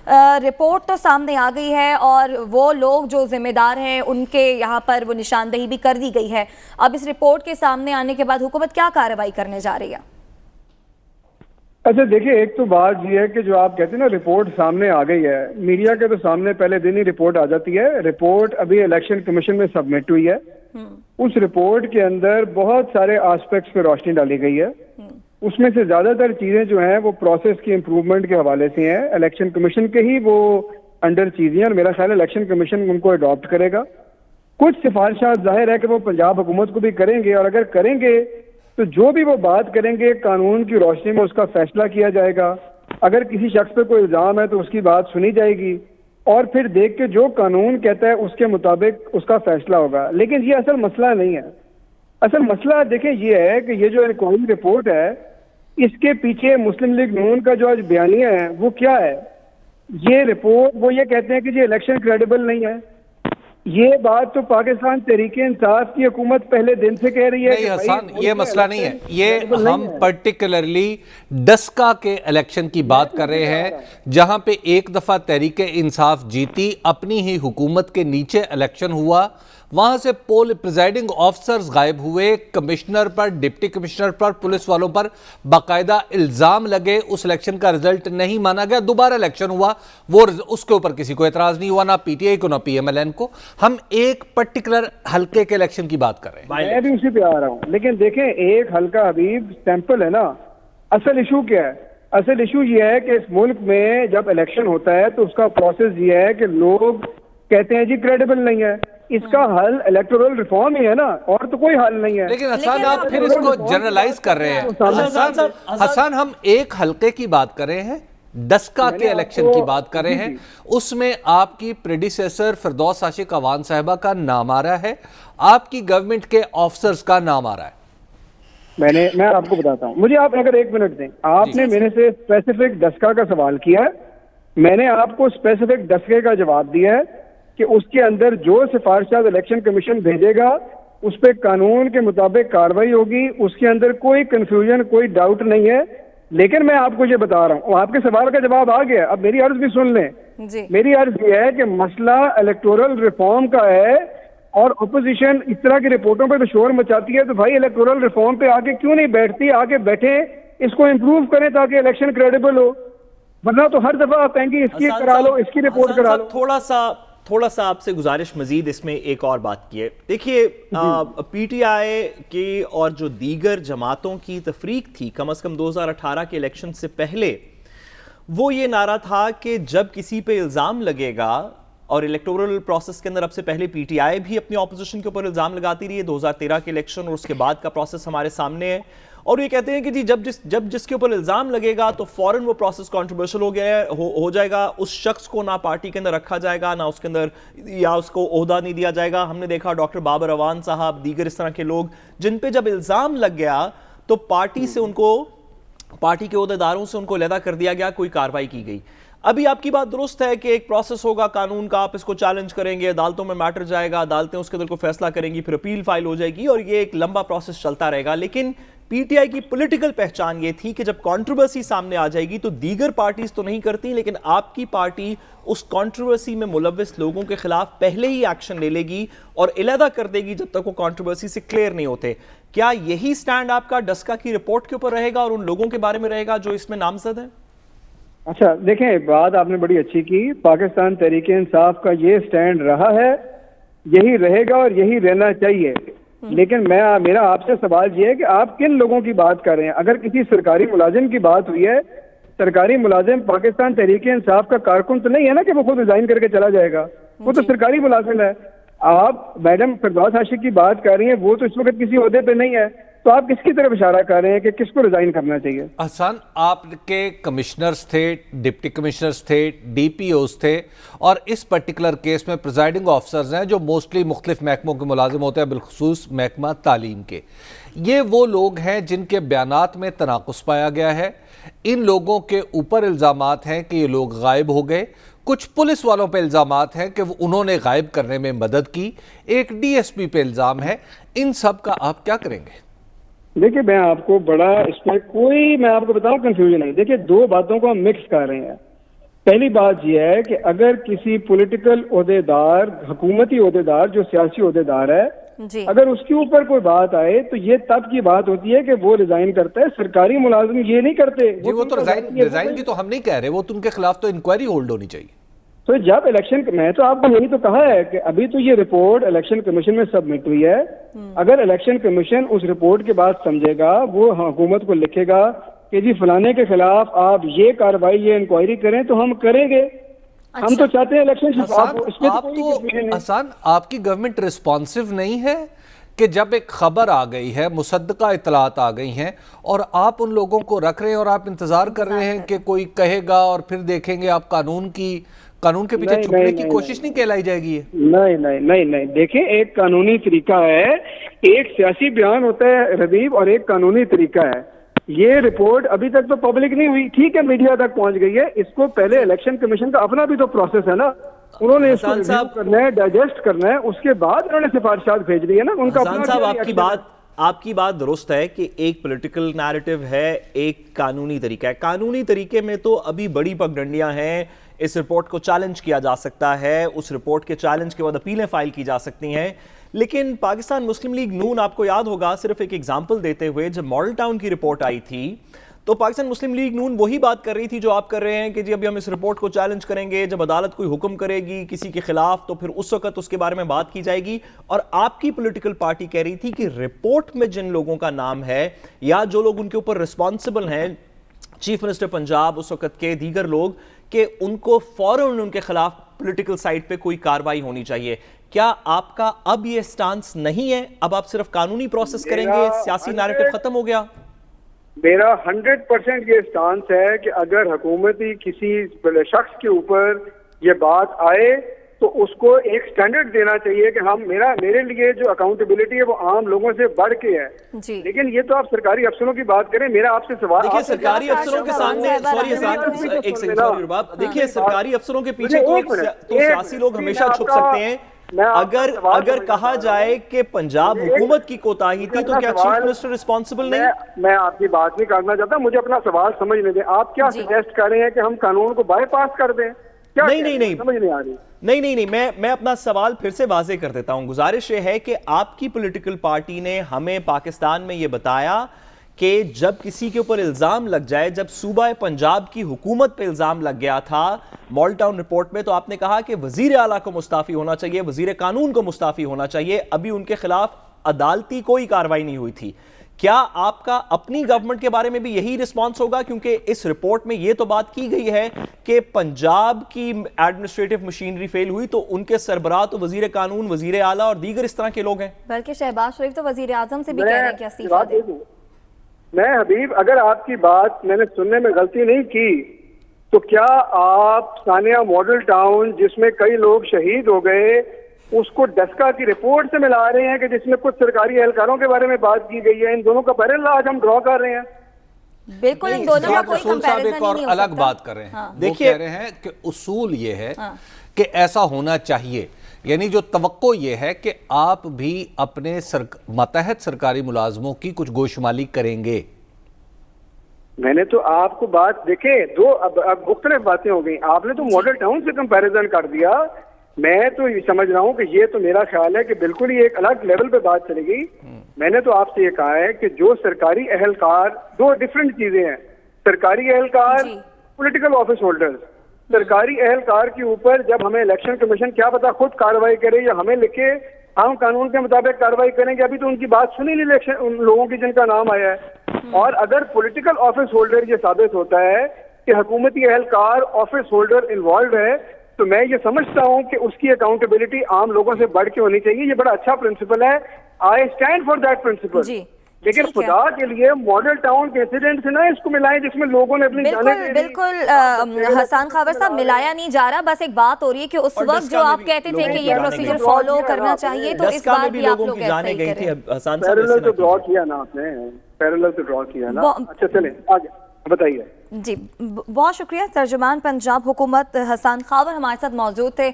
Report तो सामने आ गई है और वो लोग जो जिम्मेदार हैं उनके यहाँ पर वो निशानदेही भी कर दी गई है। अब इस रिपोर्ट के सामने आने के बाद हुकूमत क्या कार्रवाई करने जा रही है? अच्छा देखिए, एक तो बात ये है कि जो आप कहते हैं ना रिपोर्ट सामने आ गई है, मीडिया के तो सामने पहले दिन ही रिपोर्ट आ जाती है। रिपोर्ट अभी इलेक्शन कमीशन में सबमिट हुई है। उस रिपोर्ट के अंदर बहुत सारे एस्पेक्ट्स पे रोशनी डाली गई है। उसमें से ज्यादातर चीजें जो हैं वो प्रोसेस की इम्प्रूवमेंट के हवाले से हैं। इलेक्शन कमीशन के ही वो अंडर चीजें, और मेरा ख्याल है इलेक्शन कमीशन उनको अडॉप्ट करेगा। कुछ सिफारिशात जाहिर है कि वो पंजाब हुकूमत को भी करेंगे, और अगर करेंगे तो जो भी वो बात करेंगे कानून की रोशनी में उसका फैसला किया जाएगा। अगर किसी शख्स पे कोई इल्जाम है तो उसकी बात सुनी जाएगी और फिर देख के जो कानून कहता है उसके मुताबिक उसका फैसला होगा। लेकिन ये असल मसला नहीं है। असल मसला देखें ये है कि ये जो इंक्वायरी रिपोर्ट है इसके पीछे मुस्लिम लीग नून का जो आज बयानिया है वो क्या है। ये रिपोर्ट वो ये कहते हैं कि ये इलेक्शन क्रेडिबल नहीं है। ये बात तो पाकिस्तान तहरीके इंसाफ की हुकूमत पहले दिन से कह रही है। नहीं हसन, ये मसला नहीं है। ये हम पर्टिकुलरली डस्का के इलेक्शन की बात कर रहे हैं, जहां पे एक दफा तहरीके इंसाफ जीती, अपनी ही हुकूमत के नीचे इलेक्शन हुआ, वहां से पोल प्रिजाइडिंग ऑफिसर्स गायब हुए, कमिश्नर पर, डिप्टी कमिश्नर पर, पुलिस वालों पर बाकायदा इल्जाम लगे, उस इलेक्शन का रिजल्ट नहीं माना गया, दोबारा इलेक्शन हुआ, वो उसके ऊपर किसी को एतराज नहीं हुआ, ना पीटीआई को ना पीएमएलएन को। हम एक पर्टिकुलर हल्के के इलेक्शन की बात कर रहे हैं। मैं भी उसी पे आ रहा हूं, लेकिन देखें एक हल्का हबीब सैंपल है ना। असल इशू क्या है? असल इशू ये है कि इस मुल्क में जब इलेक्शन होता है तो उसका प्रोसेस ये है कि लोग कहते हैं जी क्रेडिबल नहीं है। इसका हल इलेक्टोरल रिफॉर्म ही है ना, और तो कोई हल नहीं है। लेकिन हसन आप फिर इसको जनरलाइज कर रहे हैं। हसन हम एक हल्के की बात कर रहे हैं, डस्का के इलेक्शन की बात कर रहे हैं, उसमें आपकी प्रेडिसेसर फिरदौस आशिक अवान साहिबा का नाम आ रहा है, आपकी गवर्नमेंट के ऑफिसर्स का नाम आ रहा है। मैं आपको बताता हूं, मुझे आप अगर 1 मिनट दें। आपने मेरे से स्पेसिफिक डस्का का सवाल किया है, मैंने आपको स्पेसिफिक डस्के का जवाब दिया है कि उसके अंदर जो सिफारिशात इलेक्शन कमीशन भेजेगा उस पर कानून के मुताबिक कार्रवाई होगी। उसके अंदर कोई कंफ्यूजन, कोई डाउट नहीं है। लेकिन मैं आपको ये बता रहा हूँ, आपके सवाल का जवाब आ गया, अब मेरी अर्ज भी सुन लें जी। मेरी अर्ज ये है कि मसला इलेक्टोरल रिफॉर्म का है और अपोजिशन इस तरह की रिपोर्टों पर तो शोर मचाती है, तो भाई इलेक्टोरल रिफॉर्म पे आके क्यों नहीं बैठती? आके बैठे, इसको इम्प्रूव करें ताकि इलेक्शन क्रेडिबल हो। वरना तो हर दफा आप कहेंगे इसकी करा लो, इसकी रिपोर्ट करा लो। थोड़ा सा आपसे गुजारिश मजीद इसमें एक और बात की है। देखिए पीटीआई के और जो दीगर जमातों की तफरीक थी कम से कम 2018 के इलेक्शन से पहले, वो ये नारा था कि जब किसी पे इल्ज़ाम लगेगा, और इलेक्टोरल प्रोसेस के अंदर अब से पहले पीटीआई भी अपनी ऑपोजिशन के ऊपर इल्ज़ाम लगाती रही है। 2013 के इलेक्शन और उसके बाद का प्रोसेस हमारे सामने है, और ये कहते हैं कि जी जब जिसके ऊपर इल्ज़ाम लगेगा तो फौरन वो प्रोसेस कंट्रोवर्शियल हो गया हो जाएगा, उस शख्स को ना पार्टी के अंदर रखा जाएगा, ना उसके अंदर या उसको ओहदा नहीं दिया जाएगा। हमने देखा डॉक्टर बाबर अवान साहब, दीगर इस तरह के लोग जिन पे जब इल्ज़ाम लग गया तो पार्टी से उनको, पार्टी के ओहदेदारों से उनको अलहदा कर दिया गया, कोई कार्रवाई की गई। अभी आपकी बात दुरुस्त है कि एक प्रोसेस होगा कानून का, आप इसको चैलेंज करेंगे, अदालतों में मैटर जाएगा, अदालतें उसके अंदर को फैसला करेंगी, फिर अपील फाइल हो जाएगी और ये एक लंबा प्रोसेस चलता रहेगा। लेकिन पीटीआई की पॉलिटिकल पहचान ये थी कि जब कंट्रोवर्सी सामने आ जाएगी तो दीगर पार्टीज तो नहीं करती, लेकिन आपकी पार्टी उस कंट्रोवर्सी में मुलव्विस लोगों के खिलाफ पहले ही एक्शन ले लेगी और इलादा कर देगी जब तक वो कंट्रोवर्सी से क्लियर नहीं होते। क्या यही स्टैंड आपका डस्का की रिपोर्ट के ऊपर रहेगा और उन लोगों के बारे में रहेगा जो इसमें नामजद है? अच्छा देखें, बात आपने बड़ी अच्छी की। पाकिस्तान तहरीके इंसाफ का ये स्टैंड रहा है, यही रहेगा और यही रहना चाहिए। लेकिन मेरा आपसे सवाल ये है कि आप किन लोगों की बात कर रहे हैं? अगर किसी सरकारी मुलाजिम की बात हुई है, सरकारी मुलाजिम पाकिस्तान तहरीके इंसाफ का कारकुन तो नहीं है ना कि वो खुद रिजाइन करके चला जाएगा। वो तो सरकारी मुलाजिम है। आप मैडम फिरदौस आशिक की बात कर रही हैं, वो तो इस वक्त किसी ओहदे पे नहीं है, तो आप किसकी तरफ इशारा कर रहे हैं कि किसको रिजाइन करना चाहिए? हसन, आपके कमिश्नर्स थे, डिप्टी कमिश्नर्स थे, डीपीओज थे, और इस पर्टिकुलर केस में प्रिजाइडिंग ऑफिसर्स हैं जो मोस्टली मुख्तलिफ महकमों के मुलाजिम होते हैं, बिलखुसूस महकमा तालीम के। ये वो लोग हैं जिनके बयानात में तनाकुस पाया गया है। इन लोगों के ऊपर इल्ज़ामात हैं कि ये लोग गायब हो गए। कुछ पुलिस वालों पे इल्ज़ामात हैं कि उन्होंने गायब करने में मदद की। एक डीएसपी पे इल्ज़ाम है। इन सब का आप क्या करेंगे? देखिए मैं आपको बड़ा, इसमें कोई, मैं आपको बताऊं कंफ्यूजन है। देखिए दो बातों को हम मिक्स कर रहे हैं। पहली बात यह है कि अगर किसी पॉलिटिकल ओहदेदार, हुकूमती ओहदेदार, जो सियासी ओहदेदार है, जी अगर उसके ऊपर कोई बात आए तो ये तब की बात होती है कि वो रिजाइन करता है। सरकारी मुलाजिम ये नहीं करते। जी वो तो रिजाइन की तो हम नहीं कह रहे, वो तो उनके खिलाफ तो इंक्वायरी होल्ड होनी चाहिए। तो जब इलेक्शन, मैं तो आपको यही तो कहा है कि अभी तो ये रिपोर्ट इलेक्शन कमीशन में सबमिट हुई है। अगर इलेक्शन कमीशन उस रिपोर्ट के बाद समझेगा, वो हुकूमत को लिखेगा कि जी फलाने के खिलाफ आप ये कार्रवाई, ये इंक्वायरी करें, तो हम करेंगे। हम तो चाहते हैं इलेक्शन आसान। आपकी गवर्नमेंट रिस्पॉन्सिव नहीं है कि जब एक खबर आ गई है, मुसद्दका इतलात आ गई हैं और आप उन लोगों को रख रहे हैं और आप इंतजार कर रहे हैं कि कोई कहेगा और फिर देखेंगे आप कानून के पीछे छुपने की कोशिश नहीं कहलाई जाएगी ये? नहीं नहीं नहीं नहीं, देखिए एक कानूनी तरीका है, एक सियासी बयान होता है रदीब, और एक कानूनी तरीका है। ये रिपोर्ट अभी तक तो पब्लिक नहीं हुई, ठीक है, मीडिया तक पहुंच गई है। इसको पहले इलेक्शन कमीशन का अपना भी तो प्रोसेस है ना, उन्होंने इसको रिव्यू करना है, डाइजेस्ट करना है, उसके बाद उन्होंने सिफारिशात भेज दी है ना। उनका आपकी बात दुरुस्त है कि एक पॉलिटिकल नैरेटिव है, एक कानूनी तरीका है। कानूनी तरीके में तो अभी बड़ी पगडंडियां हैं। इस रिपोर्ट को चैलेंज किया जा सकता है, उस रिपोर्ट के चैलेंज के बाद अपीलें फाइल की जा सकती हैं। लेकिन पाकिस्तान मुस्लिम लीग नून, आपको याद होगा, सिर्फ एक एग्जाम्पल देते हुए, जब मॉडल टाउन की रिपोर्ट आई थी तो पाकिस्तान मुस्लिम लीग नून वही बात कर रही थी जो आप कर रहे हैं कि जी अभी हम इस रिपोर्ट को चैलेंज करेंगे, जब अदालत कोई हुक्म करेगी किसी के खिलाफ तो फिर उस वक्त उसके बारे में बात की जाएगी। और आपकी पॉलिटिकल पार्टी कह रही थी कि रिपोर्ट में जिन लोगों का नाम है या जो लोग उनके ऊपर रिस्पॉन्सिबल हैं, चीफ मिनिस्टर पंजाब उस वक्त के, दीगर लोग, कि उनको फौरन उनके खिलाफ पॉलिटिकल साइड पे कोई कार्रवाई होनी चाहिए। क्या आपका अब ये स्टांस नहीं है? अब आप सिर्फ कानूनी प्रोसेस करेंगे, सियासी नैरेटिव खत्म हो गया? मेरा 100% ये स्टांस है कि अगर हुकूमती किसी शख्स के ऊपर ये बात आए तो उसको एक स्टैंडर्ड देना चाहिए कि हम, मेरे लिए जो अकाउंटेबिलिटी है वो आम लोगों से बढ़ के है जी। लेकिन ये तो आप सरकारी अफसरों की बात करें, मेरा आपसे सवाल, देखिए सरकारी अफसरों के सामने, देखिए सरकारी अफसरों के पीछे तो सियासी लोग हमेशा छुप सकते हैं। अगर कहा जाए कि पंजाब हुकूमत की कोताही थी तो क्या चीफ मिनिस्टर रिस्पॉन्सिबल नहीं? मैं आपकी बात नहीं करना चाहता, मुझे अपना सवाल समझने दें। आप क्या सजेस्ट कर रहे हैं कि हम कानून को बाईपास कर दें? नहीं, समझ नहीं आ रही। नहीं, मैं अपना सवाल फिर से वाजे कर देता हूं। गुजारिश ये है कि आपकी पॉलिटिकल पार्टी ने हमें पाकिस्तान में ये बताया कि जब किसी के ऊपर इल्जाम लग जाए, जब सूबा पंजाब की हुकूमत पे इल्जाम लग गया था मॉडल टाउन रिपोर्ट में, तो आपने कहा कि वजीर आला को मुस्ताफी होना चाहिए, वजीर कानून को मुस्ताफी होना चाहिए। अभी उनके खिलाफ अदालती कोई कार्रवाई नहीं हुई थी। क्या आपका अपनी गवर्नमेंट के बारे में भी यही रिस्पांस होगा? क्योंकि इस रिपोर्ट में यह तो बात की गई है कि पंजाब की एडमिनिस्ट्रेटिव मशीनरी फेल हुई तो उनके सरबराह तो वजीर कानून, वजीर आला और दीगर इस तरह के लोग हैं। बल्कि शहबाज शरीफ तो वजीर आजम से भी कह रहे हैं कि इस्तीफा दे। मैं हबीब, अगर आपकी बात मैंने सुनने में गलती नहीं की तो क्या आप सानिया मॉडल टाउन जिसमें कई लोग शहीद हो गए उसको डस्का की रिपोर्ट से मिला रहे हैं कि जिसमें कुछ सरकारी एहलकारों के बारे में बात की गई है? इन दोनों का पैरेलल आज हम ड्रॉ कर रहे हैं। बिल्कुल, इन दोनों का कोई कंपैरिजन एक और अलग बात कर रहे हैं। देखिए, कह रहे हैं कि उसूल ये है कि ऐसा होना चाहिए, यानी जो तवक्को ये है कि आप भी अपने मातहत सरकारी मुलाजमों की कुछ गोशमाली करेंगे। मैंने तो आपको बात देखे, दो अब मुख्तलिफ बातें हो गई। आपने तो मॉडल टाउन से कंपैरिजन कर दिया। मैं तो ये समझ रहा हूँ कि ये तो मेरा ख्याल है कि बिल्कुल ही एक अलग लेवल पे बात चलेगी। मैंने तो आपसे ये कहा है कि जो सरकारी एहलकार, दो डिफरेंट चीजें हैं। सरकारी एहलकार, पॉलिटिकल ऑफिस होल्डर्स। सरकारी एहलकार के ऊपर जब हमें इलेक्शन कमीशन क्या पता खुद कार्रवाई करे या हमें लिखे हम कानून के मुताबिक कार्रवाई करेंगे, अभी तो उनकी बात सुनी नहीं इलेक्शन उन लोगों की जिनका नाम आया है। और अगर पॉलिटिकल ऑफिस होल्डर ये साबित होता है कि हुकूमती एहलकार, ऑफिस होल्डर इन्वॉल्व है, तो मैं ये समझता हूं कि उसकी अकाउंटेबिलिटी आम लोगों से बढ़ के होनी चाहिए। ये बड़ा अच्छा प्रिंसिपल है, I stand for that principle. लेकिन खुदा के लिए मॉडल टाउन के इंसिडेंट से ना इसको मिलाएं जिसमें लोगों ने अपनी बिल्कुल हसन खावर साहब, मिलाया नहीं जा रहा। बस एक बात हो रही है कि उस वक्त जो आप कहते थे कि ये प्रोसीजर फॉलो करना चाहिए, तो इस बार भी आप लोग ऐसा ही करें। पैरेलल तो ड्रॉ किया ना आपने, पैरेलल तो ड्रॉ किया ना। अच्छा चलें आगे बताइए। जी बहुत शुक्रिया। तर्जुमान पंजाब हुकूमत हसन खावर हमारे साथ मौजूद थे।